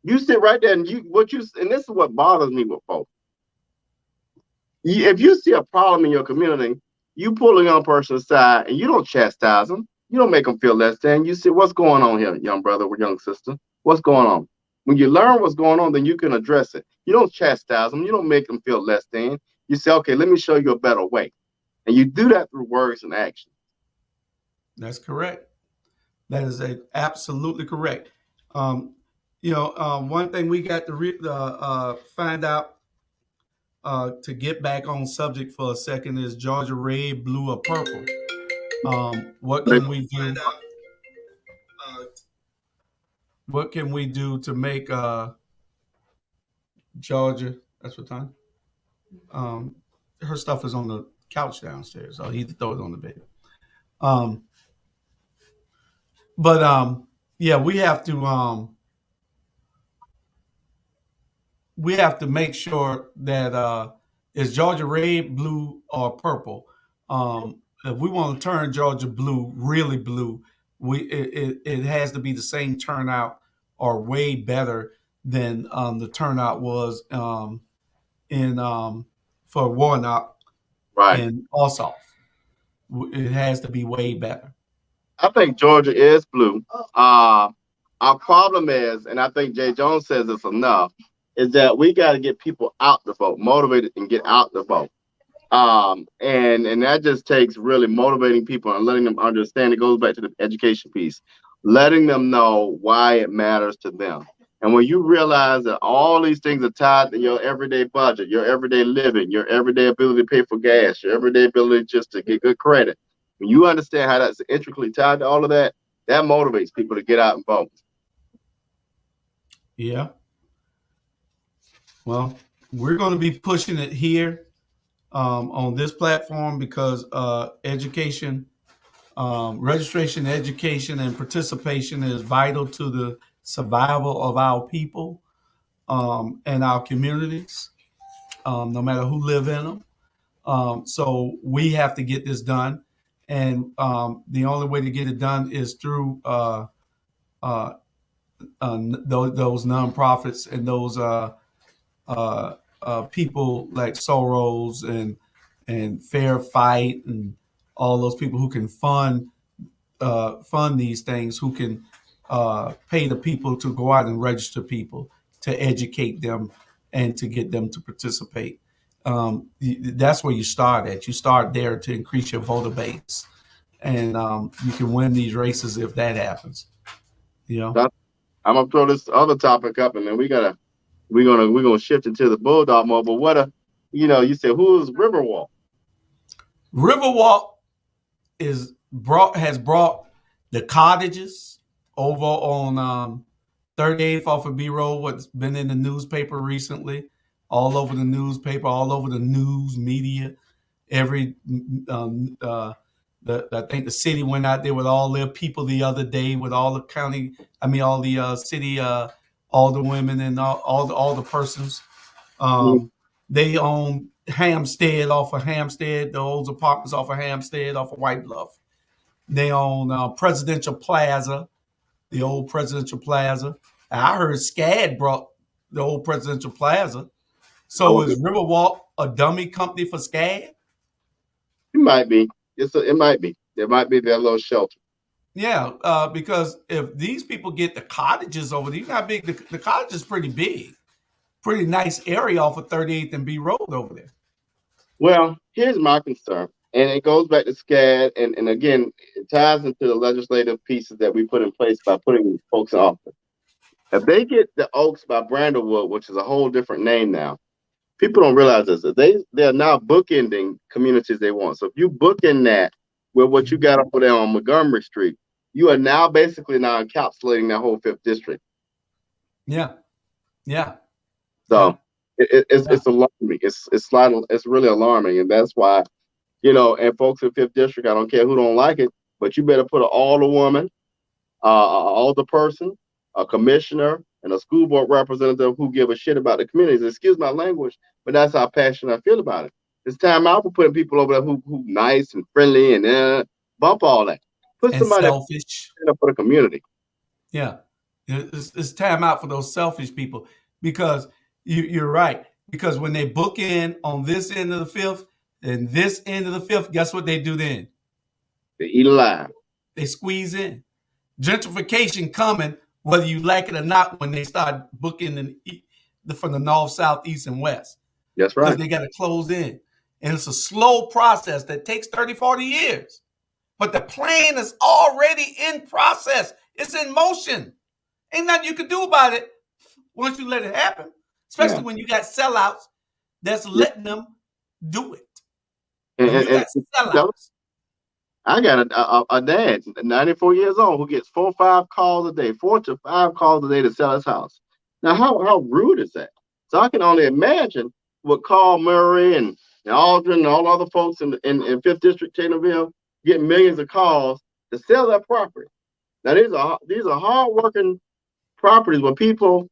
Speaker 1: you sit right there and and this is what bothers me with folks. If you see a problem in your community, you pull a young person aside and you don't chastise them. You don't make them feel less than. You say, what's going on here, young brother or young sister? What's going on? When you learn what's going on, then you can address it. You don't chastise them. You don't make them feel less than. You say, okay, let me show you a better way. And you do that through words and action.
Speaker 2: That's correct. That is absolutely correct. One thing we got to find out to get back on subject for a second is Georgia red, blue, or purple. What can we do? What can we do to make Georgia? That's what time. Her stuff is on the couch downstairs. So he throw it on the bed. Yeah, we have to make sure that is Georgia red, blue, or purple. If we want to turn Georgia blue, really blue, it has to be the same turnout or way better than the turnout was in for Warnock
Speaker 1: Right.
Speaker 2: and Ossoff. It has to be way better.
Speaker 1: I think Georgia is blue. Our problem is, and I think Jay Jones says this enough, is that we got to get people out the vote, motivated and get out the vote. And that just takes really motivating people and letting them understand. It goes back to the education piece, letting them know why it matters to them. And when you realize that all these things are tied to your everyday budget, your everyday living, your everyday ability to pay for gas, your everyday ability just to get good credit, when you understand how that's intricately tied to all of that, that motivates people to get out and vote.
Speaker 2: Yeah. Well, we're going to be pushing it here on this platform because education, registration, education, and participation is vital to the survival of our people and our communities, no matter who live in them. So we have to get this done. And the only way to get it done is through those nonprofits and those people like Soros and Fair Fight and all those people who can fund these things, who can pay the people to go out and register people, to educate them, and to get them to participate. That's where you start at. You start there to increase your voter base, and you can win these races if that happens. You know.
Speaker 1: I'm gonna throw this other topic up, and then we're gonna shift into the Bulldog mode. But you said who's Riverwalk?
Speaker 2: Riverwalk has brought the cottages over on 38th off of B Road. What's been in the newspaper recently, all over the newspaper, all over the news media. Every I think the city went out there with all their people the other day, with all the county, all the city, all the women and all the persons. They own Hampstead off of Hampstead, the old apartments off of Hampstead, off of White Bluff. They own Presidential Plaza, the old Presidential Plaza. I heard SCAD brought the old Presidential Plaza. So is Riverwalk a dummy company for SCAD?
Speaker 1: It might be. It might be. There might be their little shelter.
Speaker 2: Yeah, because if these people get the cottages over there, you know how big the cottage is pretty big. Pretty nice area off of 38th and B Road over there.
Speaker 1: Well, here's my concern, and it goes back to SCAD, and again, it ties into the legislative pieces that we put in place by putting these folks in office. If they get the Oaks by Brandlewood, which is a whole different name now, People don't realize this. They're now bookending communities they want. So if you bookend that with what you got over there on Montgomery Street, you are now basically now encapsulating that whole fifth district.
Speaker 2: Yeah. Yeah.
Speaker 1: So
Speaker 2: Yeah.
Speaker 1: it's alarming. It's really alarming, and that's why, and folks in fifth district, I don't care who don't like it, but you better put an alderwoman, alder person, a commissioner, and a school board representative who give a shit about the communities. Excuse my language, but that's how passionate I feel about it. It's time out for putting people over there who nice and friendly and bump all that. Put
Speaker 2: And
Speaker 1: somebody
Speaker 2: selfish.
Speaker 1: up for the community.
Speaker 2: Yeah. It's time out for those selfish people, because you're right. Because when they book in on this end of the fifth and this end of the fifth, guess what they do then?
Speaker 1: They eat alive.
Speaker 2: They squeeze in. Gentrification coming, whether you like it or not, when they start booking from the north, south, east, and west.
Speaker 1: That's right.
Speaker 2: Because they got to close in. And it's a slow process that takes 30, 40 years. But the plan is already in process. It's in motion. Ain't nothing you can do about it once you let it happen, especially when you got sellouts that's letting them do it. When you got sellouts.
Speaker 1: I got a dad, 94 years old, who gets 4 or 5 calls a day, 4 to 5 calls a day to sell his house. Now, how rude is that? So I can only imagine what Carl Murray and Aldrin and all other folks in 5th District, Taylorville, getting millions of calls to sell their property. Now, these are hard-working properties where people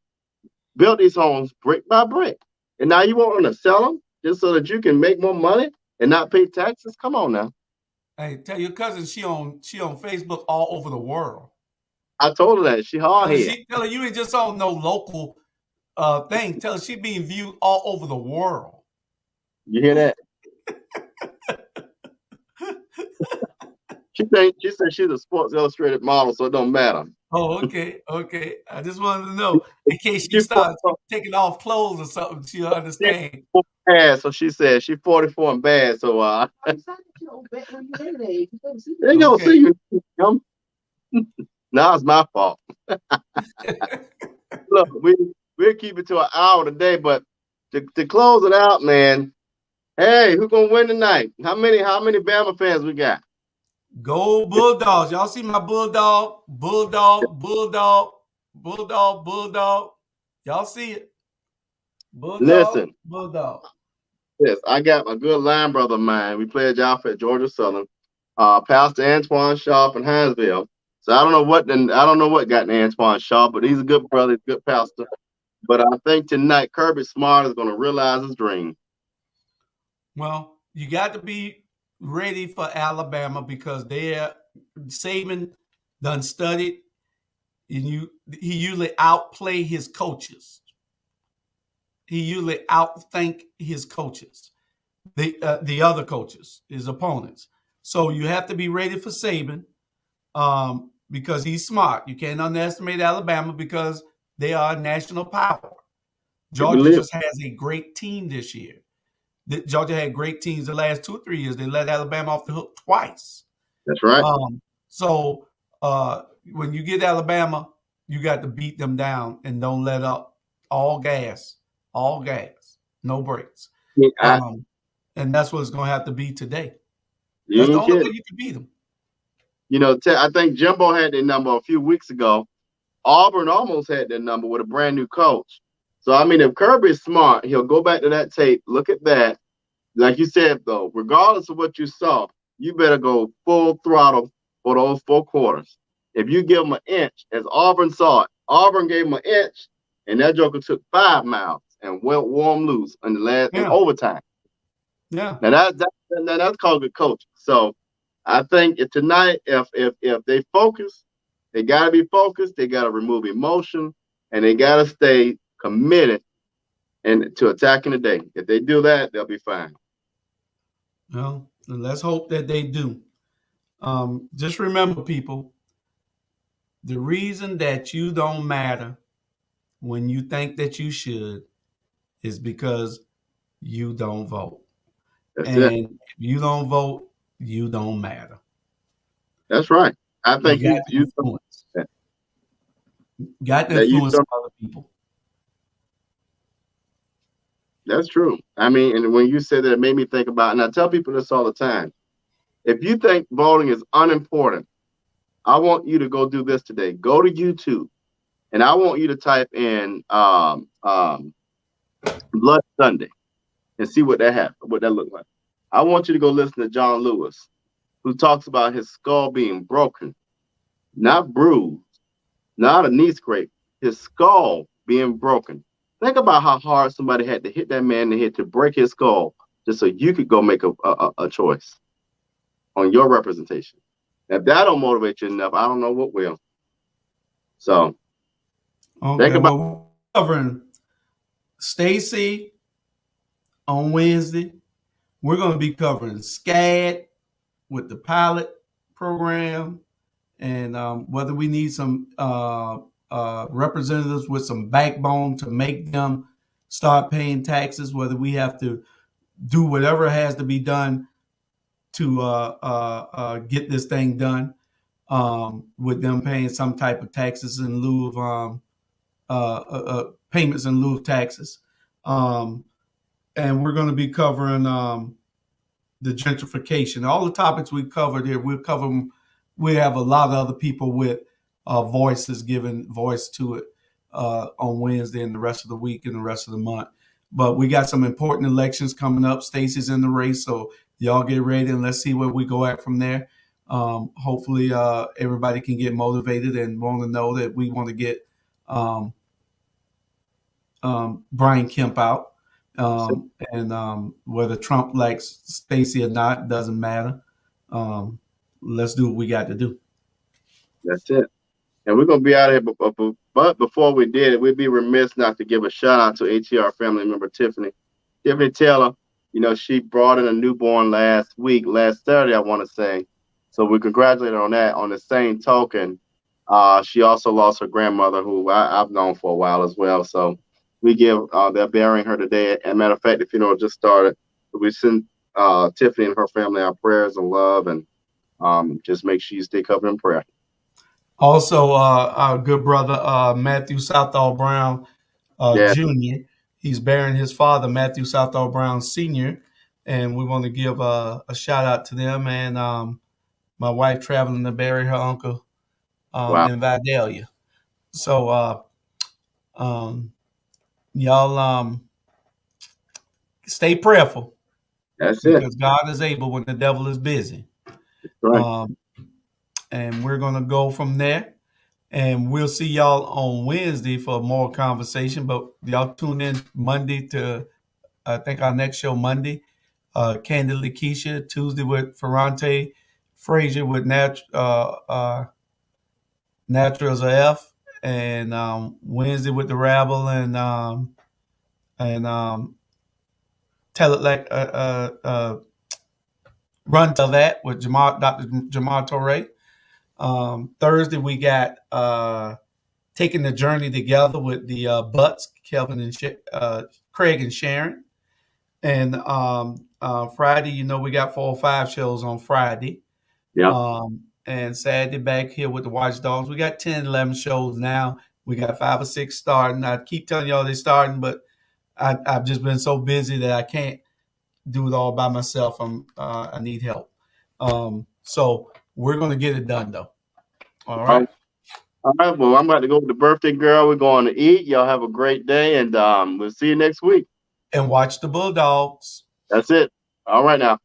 Speaker 1: built these homes brick by brick. And now you want them to sell them just so that you can make more money and not pay taxes? Come on now.
Speaker 2: Hey, tell your cousin she on Facebook all over the world.
Speaker 1: I told her that. She hard headed.
Speaker 2: Tell her you ain't just on no local thing. Tell her she being viewed all over the world.
Speaker 1: You hear that? She said she's a Sports Illustrated model, so it don't matter.
Speaker 2: Oh, okay. I just wanted to know in case she starts taking off clothes or something, she'll understand.
Speaker 1: Bad, so she said she's 44 and bad, so they gonna see you. Now it's my fault. Look, we'll keep it to an hour today, but to close it out, man. Hey, who's gonna win tonight? How many Bama fans we got?
Speaker 2: Go Bulldogs. Y'all see my Bulldog. Y'all see it. Bulldog.
Speaker 1: Listen.
Speaker 2: Bulldog.
Speaker 1: Yes, I got my good line brother of mine. We played Jaffa at Georgia Southern. Pastor Antoine Sharp in Hinesville. So I don't know what got Antoine Sharp, but he's a good brother, he's a good pastor. But I think tonight Kirby Smart is going to realize his dream.
Speaker 2: Well, you got to be ready for Alabama because Saban done studied, and he usually outplay his coaches. He usually outthink his coaches, the other coaches, his opponents. So you have to be ready for Saban because he's smart. You can't underestimate Alabama because they are a national power. Georgia just has a great team this year. Georgia had great teams the last 2 or 3 years. They let Alabama off the hook twice.
Speaker 1: That's right.
Speaker 2: So when you get Alabama, you got to beat them down and don't let up. All gas, no brakes.
Speaker 1: Yeah,
Speaker 2: and that's what it's going to have to be today. That's the only way you can beat them.
Speaker 1: I think Jimbo had their number a few weeks ago. Auburn almost had their number with a brand new coach. So, I mean, if Kirby is smart, he'll go back to that tape, look at that. Like you said, though, regardless of what you saw, you better go full throttle for those 4 quarters. If you give them an inch, as Auburn saw it, Auburn gave them an inch, and that joker took 5 miles and went warm loose in the last in overtime.
Speaker 2: Yeah.
Speaker 1: Now that's called good coaching. So I think tonight, if they focus, they gotta be focused. They gotta remove emotion, and they gotta stay committed and to attacking the day. If they do that, they'll be fine.
Speaker 2: Well, let's hope that they do. Just remember, people, the reason that you don't matter when you think that you should is because you don't vote.
Speaker 1: That's
Speaker 2: and
Speaker 1: it.
Speaker 2: If you don't vote, you don't matter.
Speaker 1: That's right. I think
Speaker 2: you got to influence other people.
Speaker 1: That's true. I mean, and when you said that, it made me think about, and I tell people this all the time. If you think voting is unimportant, I want you to go do this today. Go to YouTube, and I want you to type in Blood Sunday and see what that happened, what that looked like. I want you to go listen to John Lewis, who talks about his skull being broken, not bruised, not a knee scrape, his skull being broken. Think about how hard somebody had to hit that man in the head to break his skull just so you could go make a choice on your representation. If that don't motivate you enough, I don't know what will. So think about.
Speaker 2: Well, we're covering Stacey on Wednesday. We're going to be covering SCAD with the pilot program, and whether we need some representatives with some backbone to make them start paying taxes, whether we have to do whatever has to be done to get this thing done, with them paying some type of taxes in lieu of payments in lieu of taxes. And we're going to be covering the gentrification. All the topics we covered here, we'll cover them. We have a lot of other people with voices giving voice to it on Wednesday and the rest of the week and the rest of the month. But we got some important elections coming up. Stacey's in the race, so y'all get ready and let's see where we go at from there. Hopefully, everybody can get motivated and want to know that we want to get Brian Kemp out. And whether Trump likes Stacey or not, doesn't matter. Let's do what we got to do.
Speaker 1: That's it. And we're going to be out of here. But before we did, we'd be remiss not to give a shout out to ATR family member Tiffany. Tiffany Taylor, you know, she brought in a newborn last Saturday, I want to say. So we congratulate her on that. On the same token, she also lost her grandmother, who I've known for a while as well. So we they're burying her today. As a matter of fact, the funeral just started. We send Tiffany and her family our prayers and love, and just make sure you stay covered in prayer.
Speaker 2: Also, our good brother Matthew Southall Brown Jr. He's burying his father, Matthew Southall Brown Sr., and we want to give a shout out to them. And my wife traveling to bury her uncle in Vidalia. So y'all stay prayerful.
Speaker 1: That's
Speaker 2: because God is able when the devil is busy.
Speaker 1: Right.
Speaker 2: And we're going to go from there. And we'll see y'all on Wednesday for more conversation. But y'all tune in Monday to, I think, our next show Monday. Candidly Keisha, Tuesday with Ferrante, Frazier with Natural as a F, and Wednesday with the Rabble and Tell It Like Run to That with Dr. Jamar Torre. Thursday we got Taking the Journey Together with the Butts, Kelvin and Craig and Sharon. And Friday, you know, we got 4 or 5 shows on Friday.
Speaker 1: Yeah.
Speaker 2: And Saturday back here with the Watchdogs. We got 10, 11 shows now. We got 5 or 6 starting. I keep telling y'all they're starting, but I've just been so busy that I can't do it all by myself. I need help. So we're going to get it done, though. All right.
Speaker 1: All right. Well, I'm about to go with the birthday girl. We're going to eat. Y'all have a great day, and we'll see you next week.
Speaker 2: And watch the Bulldogs.
Speaker 1: That's it. All right now.